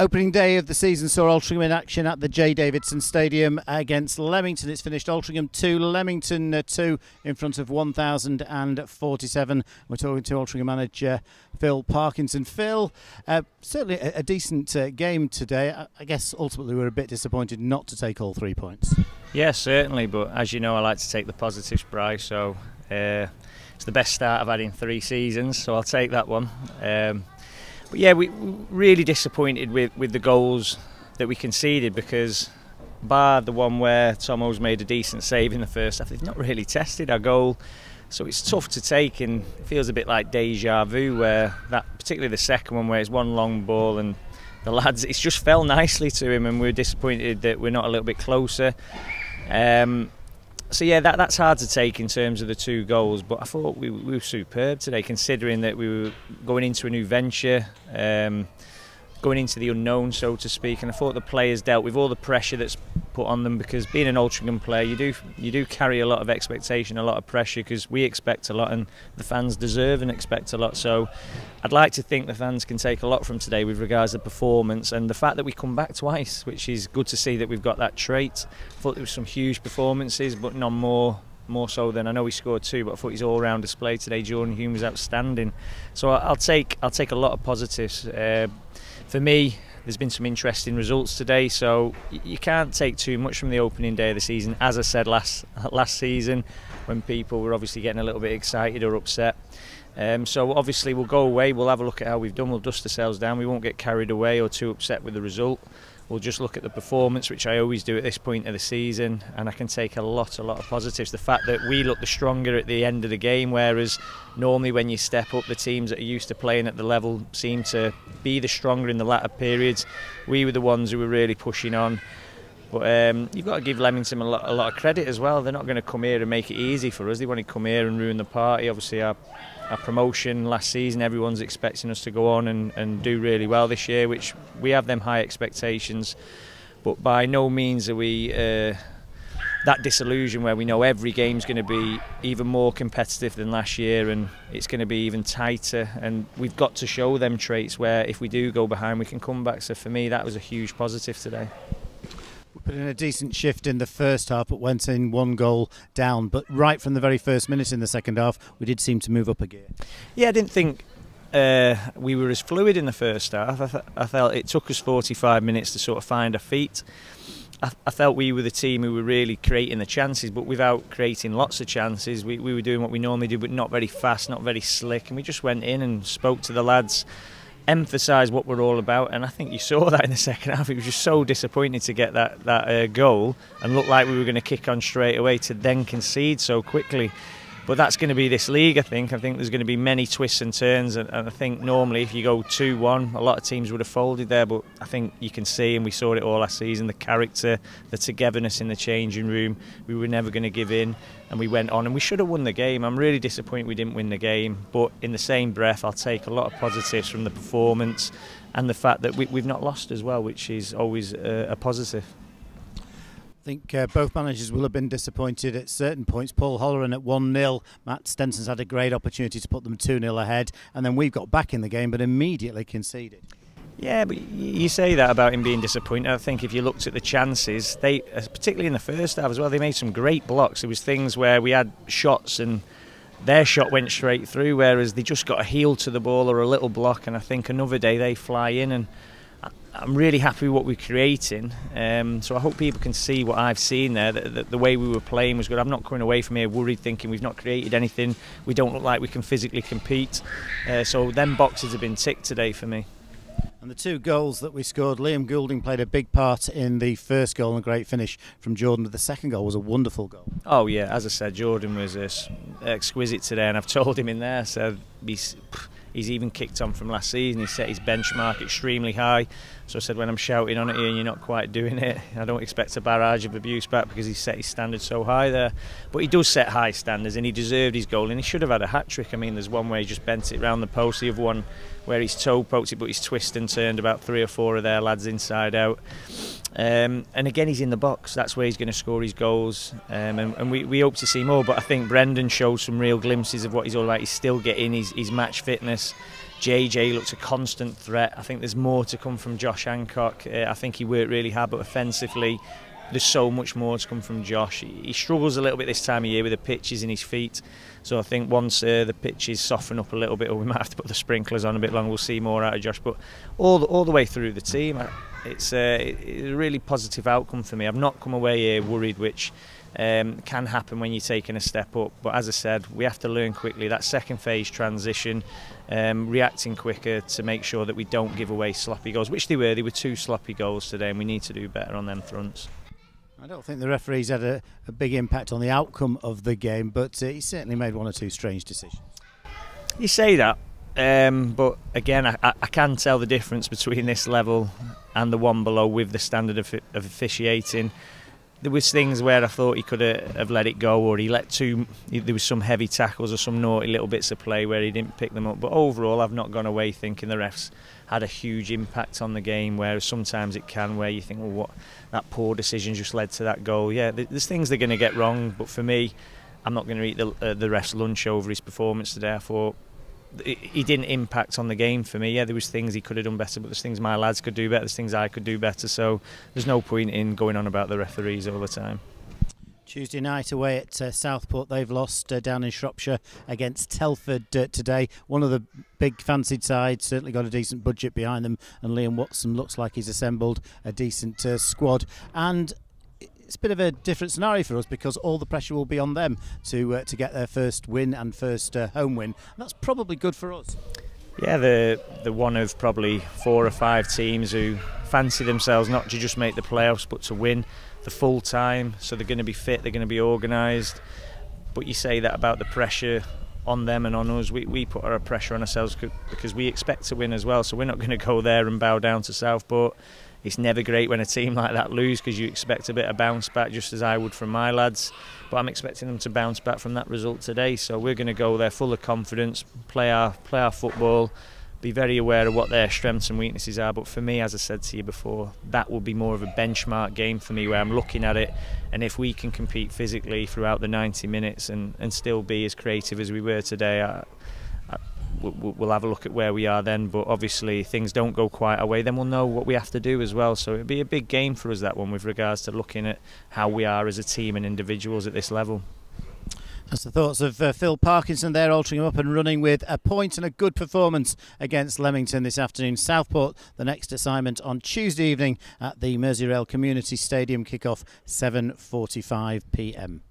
Opening day of the season saw Altrincham in action at the J. Davidson Stadium against Leamington. It's finished Altrincham 2, Leamington 2 in front of 1,047. We're talking to Altrincham Manager Phil Parkinson. Phil, certainly a decent game today. I guess ultimately we were a bit disappointed not to take all 3 points. Yeah, certainly, but as you know I like to take the positives, Bryce, so it's the best start I've had in 3 seasons, so I'll take that one. But yeah, we really disappointed with the goals that we conceded, because bar the one where Tomo's made a decent save in the first half, they've not really tested our goal. So it's tough to take, and it feels a bit like deja vu, where that, particularly the second one where it's one long ball and the lads, it's just fell nicely to him, and we're disappointed that we're not a little bit closer. So yeah, that's hard to take in terms of the 2 goals, but I thought we were superb today, considering that we were going into a new venture, going into the unknown, so to speak, and I thought the players dealt with all the pressure that's put on them, because being an Altrincham player, you do carry a lot of expectation, a lot of pressure, because we expect a lot and the fans deserve and expect a lot. So I'd like to think the fans can take a lot from today with regards to performance, and the fact that we come back twice, which is good to see that we've got that trait. I thought there were some huge performances, but none more so than, I know he scored 2, but I thought his all-round display today, Jordan Hume, was outstanding. So I'll take a lot of positives. For me, there's been some interesting results today, so you can't take too much from the opening day of the season. As I said last season, when people were obviously getting a little bit excited or upset. So obviously we'll go away, we'll have a look at how we've done, we'll dust ourselves down, we won't get carried away or too upset with the result. We'll just look at the performance, which I always do at this point of the season, and I can take a lot of positives. The fact that we looked the stronger at the end of the game, whereas normally when you step up, the teams that are used to playing at the level seem to be the stronger in the latter periods. We were the ones who were really pushing on. But you've got to give Leamington a lot of credit as well. They're not going to come here and make it easy for us. They want to come here and ruin the party. Obviously our promotion last season, everyone's expecting us to go on and do really well this year, which we have them high expectations. But by no means are we that disillusioned where we know every game's going to be even more competitive than last year, and it's going to be even tighter, and we've got to show them traits where if we do go behind we can come back. So for me that was a huge positive today. We put in a decent shift in the first half, but went in 1 goal down. But right from the very first minute in the second half, we did seem to move up a gear. Yeah, I didn't think we were as fluid in the first half. I felt it took us 45 minutes to sort of find our feet. I felt we were the team who were really creating the chances, but without creating lots of chances. We were doing what we normally do, but not very fast, not very slick. And we just went in and spoke to the lads, emphasise what we're all about, and I think you saw that in the second half. It was just so disappointing to get that goal and look like we were going to kick on straight away, to then concede so quickly. But that's going to be this league, I think. I think there's going to be many twists and turns, and I think normally if you go 2-1, a lot of teams would have folded there, but I think you can see, and we saw it all last season, the character, the togetherness in the changing room. We were never going to give in, and we went on, and we should have won the game. I'm really disappointed we didn't win the game, but in the same breath I'll take a lot of positives from the performance and the fact that we've not lost as well, which is always a positive. I think both managers will have been disappointed at certain points. Paul Holleran at 1-0. Matt Stenson's had a great opportunity to put them 2-0 ahead, and then we've got back in the game but immediately conceded. Yeah, but you say that about him being disappointed. I think if you looked at the chances, they, particularly in the first half as well, they made some great blocks. There was things where we had shots and their shot went straight through, whereas they just got a heel to the ball or a little block, and I think another day they fly in, and I'm really happy with what we're creating. So I hope people can see what I've seen there, that the way we were playing was good. I'm not coming away from here worried thinking we've not created anything, we don't look like we can physically compete. So them boxes have been ticked today for me. And the 2 goals that we scored, Liam Goulding played a big part in the first goal, and a great finish from Jordan, but the second goal was a wonderful goal. Oh yeah, as I said, Jordan was exquisite today, and I've told him in there, so he's even kicked on from last season. He set his benchmark extremely high. So I said, when I'm shouting on it here and you're not quite doing it, I don't expect a barrage of abuse back, because he set his standards so high there. But he does set high standards, and he deserved his goal, and he should have had a hat-trick. I mean, there's one where he just bent it round the post, the other one where his toe poked it, but he's twisted and turned about 3 or 4 of their lads inside out. And again, he's in the box. That's where he's going to score his goals, and we hope to see more. But I think Brendan showed some real glimpses of what he's all about. He's still getting his match fitness. JJ looked a constant threat. I think there's more to come from Josh Hancock. I think he worked really hard, but offensively, there's so much more to come from Josh. He struggles a little bit this time of year with the pitches in his feet. So I think once the pitches soften up a little bit, or we might have to put the sprinklers on a bit longer, we'll see more out of Josh. But all the way through the team, it's a really positive outcome for me. I've not come away here worried, which can happen when you're taking a step up. But as I said, we have to learn quickly that second phase transition, reacting quicker to make sure that we don't give away sloppy goals, which they were. They were 2 sloppy goals today, and we need to do better on them fronts. I don't think the referees had a big impact on the outcome of the game, but he certainly made 1 or 2 strange decisions. You say that, but again, I can tell the difference between this level and the one below with the standard of officiating. There was things where I thought he could have let it go, or he let there was some heavy tackles or some naughty little bits of play where he didn't pick them up. But overall, I've not gone away thinking the refs had a huge impact on the game, whereas sometimes it can, where you think, well, what, that poor decision just led to that goal. Yeah, there's things they're going to get wrong, but for me, I'm not going to eat the ref's lunch over his performance today. I thought he didn't impact on the game for me. Yeah, there was things he could have done better, but there's things my lads could do better, there's things I could do better, so there's no point in going on about the referees all the time. Tuesday night away at Southport, they've lost down in Shropshire against Telford today. One of the big fancied sides, certainly got a decent budget behind them, and Liam Watson looks like he's assembled a decent squad. And it's a bit of a different scenario for us because all the pressure will be on them to get their first win and first home win. And that's probably good for us. Yeah, they're one of probably 4 or 5 teams who fancy themselves not to just make the playoffs but to win the full time. So they're going to be fit, they're going to be organised. But you say that about the pressure on them and on us. We put our pressure on ourselves because we expect to win as well. So we're not going to go there and bow down to Southport. It's never great when a team like that lose because you expect a bit of bounce back, just as I would from my lads. But I'm expecting them to bounce back from that result today. So we're going to go there full of confidence, play our football, be very aware of what their strengths and weaknesses are. But for me, as I said to you before, that will be more of a benchmark game for me where I'm looking at it. And if we can compete physically throughout the 90 minutes and still be as creative as we were today, we'll have a look at where we are then. But obviously if things don't go quite our way, then we'll know what we have to do as well. So it'll be a big game for us, that one, with regards to looking at how we are as a team and individuals at this level. That's the thoughts of Phil Parkinson there, Altrincham up and running with a point and a good performance against Leamington this afternoon. Southport, the next assignment on Tuesday evening at the Merseyrail Community Stadium, kick-off 7:45 p.m.